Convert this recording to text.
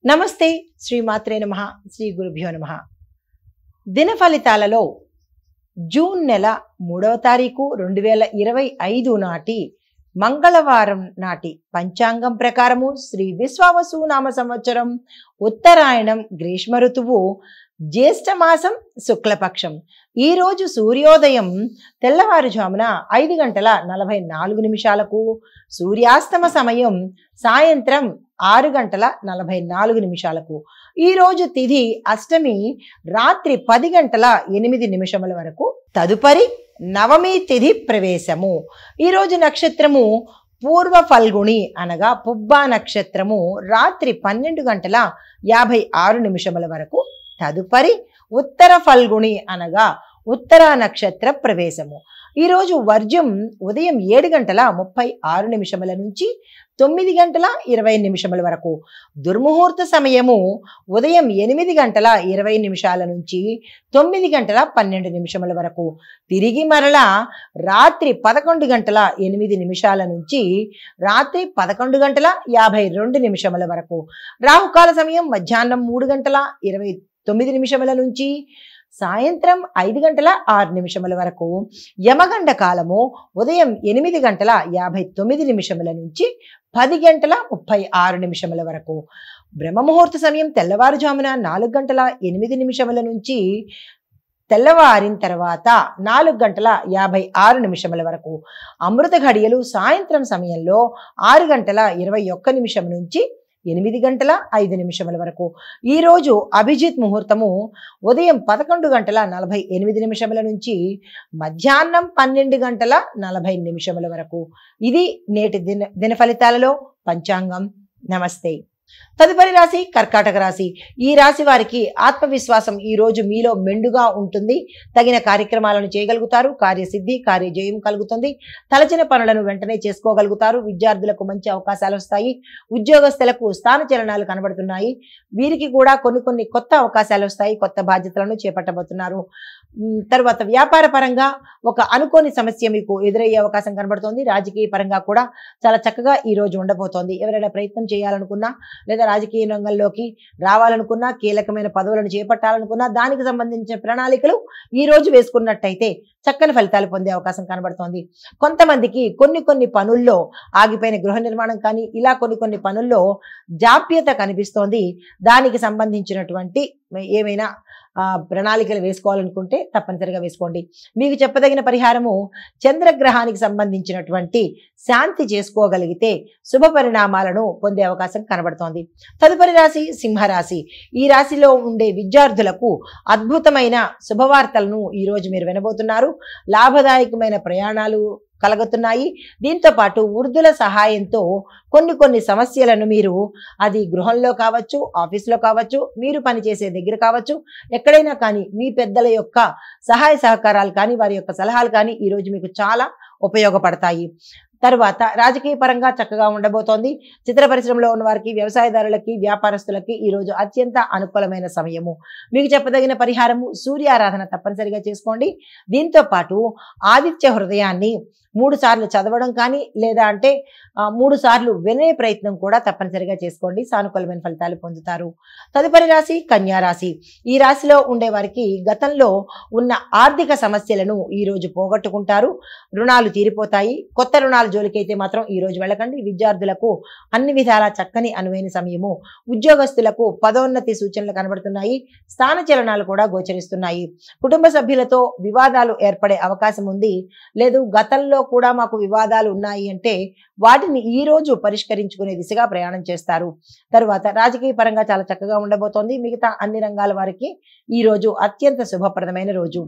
నమస్తే శ్రీమాత్రే నమః శ్రీ గురుభ్యో నమః దిన ఫలితాలలో జూన్ నెల 3వ తారీఖు 2025 నాటి మంగళవారం నాటి పంచాంగం ప్రకారము శ్రీ విశ్వావసు నామ సంవత్సరం ఉత్తరాయణం గ్రీష్మ ఋతువు జ్యేష్ఠ మాసం శుక్లపక్షం ఈ రోజు సూర్యోదయం తెల్లవారుజామున 5:44 సూర్యాస్తమ సమయం సాయంత్రం 6:44 ఈ రోజు తిథి అష్టమి రాత్రి 10:08 వరకు తదుపరి నవమి తిథి ప్రవేశము ఈ రోజు నక్షత్రము పూర్వ ఫల్గుణి అనగా పుబ్బా నక్షత్రము రాత్రి 12:56 వరకు తదుపరి ఉత్తర ఫల్గుణి అనగా ఉత్తర నక్షత్ర ప్రవేశము ఈ రోజు వర్జ్యం ఉదయం 7:36 నుంచి 9:20 వరకు దుర్ముహూర్త సమయము ఉదయం 8:20 నుంచి 9:12 వరకు తిరిగి మరలా రాత్రి 11:08 నుంచి రాత్రి 11:52 వరకు రాహుకాల సమయం మధ్యాహ్నం 3:29 నుంచి సాయంత్రం 5:06 వరకు యమగండ కాలము ఉదయం 8:59 నుంచి 10:36 వరకు బ్రహ్మముహూర్త సమయం తెల్లవారుజామున 4:08 నుంచి తెల్లవారిన తర్వాత 4:56 వరకు అమృత ఘడియలు సాయంత్రం సమయంలో 6:21 నుంచి 8:05 వరకు ఈ రోజు అభిజిత్ ముహూర్తము ఉదయం 11:48 నుంచి మధ్యాహ్నం 12:40 వరకు ఇది నేటి దిన ఫలితాలలో పంచాంగం. నమస్తే. తదుపరి రాశి కర్కాటక రాశి. ఈ రాశి వారికి ఆత్మవిశ్వాసం ఈ రోజు మీలో మెండుగా ఉంటుంది. తగిన కార్యక్రమాలను చేయగలుగుతారు. కార్యసిద్ధి కార్యజయం కలుగుతుంది. తలచిన పనులను వెంటనే చేసుకోగలుగుతారు. విద్యార్థులకు మంచి అవకాశాలు వస్తాయి. ఉద్యోగస్తులకు స్థానచలనాలు కనబడుతున్నాయి. వీరికి కూడా కొన్ని కొత్త అవకాశాలు వస్తాయి. కొత్త బాధ్యతలను చేపట్టబోతున్నారు. తర్వాత వ్యాపార పరంగా ఒక అనుకోని సమస్య మీకు ఎదురయ్యే అవకాశం కనబడుతోంది. రాజకీయ పరంగా కూడా చాలా చక్కగా ఈ రోజు ఉండబోతోంది. ఎవరైనా ప్రయత్నం చేయాలనుకున్నా లేదా రాజకీయ రంగంలోకి రావాలనుకున్నా కీలకమైన పదవులను చేపట్టాలనుకున్నా దానికి సంబంధించిన ప్రణాళికలు ఈ రోజు వేసుకున్నట్టయితే చక్కని ఫలితాలు పొందే అవకాశం కనబడుతోంది. కొంతమందికి కొన్ని పనుల్లో ఆగిపోయిన గృహ నిర్మాణం కానీ ఇలా కొన్ని పనుల్లో జాప్యత కనిపిస్తోంది. దానికి సంబంధించినటువంటి ఏమైనా ప్రణాళికలు వేసుకోవాలనుకుంటే తప్పనిసరిగా వేసుకోండి. మీకు చెప్పదగిన పరిహారము చంద్రగ్రహానికి సంబంధించినటువంటి శాంతి చేసుకోగలిగితే శుభ పరిణామాలను పొందే అవకాశం కనబడుతోంది. తదుపరి రాశి సింహరాశి. ఈ రాశిలో ఉండే విద్యార్థులకు అద్భుతమైన శుభవార్తలను ఈ రోజు మీరు వినబోతున్నారు. లాభదాయకమైన ప్రయాణాలు కలుగుతున్నాయి. దీంతో పాటు వృద్ధుల సహాయంతో కొన్ని సమస్యలను మీరు అది గృహంలో కావచ్చు, ఆఫీసులో కావచ్చు, మీరు పనిచేసే దగ్గర కావచ్చు, ఎక్కడైనా కానీ మీ పెద్దల యొక్క సహాయ సహకారాలు కానీ వారి యొక్క సలహాలు కానీ ఈరోజు మీకు చాలా ఉపయోగపడతాయి. తర్వాత రాజకీయ పరంగా చక్కగా ఉండబోతోంది. చిత్ర పరిశ్రమలో ఉన్న వారికి, వ్యవసాయదారులకి, వ్యాపారస్తులకి ఈరోజు అత్యంత అనుకూలమైన సమయము. మీకు చెప్పదగిన పరిహారము సూర్యారాధన తప్పనిసరిగా చేసుకోండి. దీంతో పాటు ఆదిత్య హృదయాన్ని 3 సార్లు చదవడం కానీ లేదా అంటే 3 సార్లు వినే ప్రయత్నం కూడా తప్పనిసరిగా చేసుకోండి. సానుకూలమైన ఫలితాలు పొందుతారు. తదుపరి రాశి కన్యా రాశి. ఈ రాశిలో ఉండే వారికి గతంలో ఉన్న ఆర్థిక సమస్యలను ఈ రోజు పోగొట్టుకుంటారు. రుణాలు తీరిపోతాయి. కొత్త రుణాల జోలికైతే మాత్రం ఈ రోజు వెళ్ళకండి. విద్యార్థులకు అన్ని విధాలా చక్కని అనువైన సమయము. ఉద్యోగస్తులకు పదోన్నతి సూచనలు కనబడుతున్నాయి. స్థానచలనాలు కూడా గోచరిస్తున్నాయి. కుటుంబ సభ్యులతో వివాదాలు ఏర్పడే అవకాశం ఉంది. లేదు గతంలో కూడా మాకు వివాదాలు ఉన్నాయి అంటే వాటిని ఈ రోజు పరిష్కరించుకునే దిశగా ప్రయాణం చేస్తారు. తరువాత రాజకీయ పరంగా చాలా చక్కగా ఉండబోతోంది. మిగతా అన్ని రంగాల వారికి ఈ రోజు అత్యంత శుభప్రదమైన రోజు.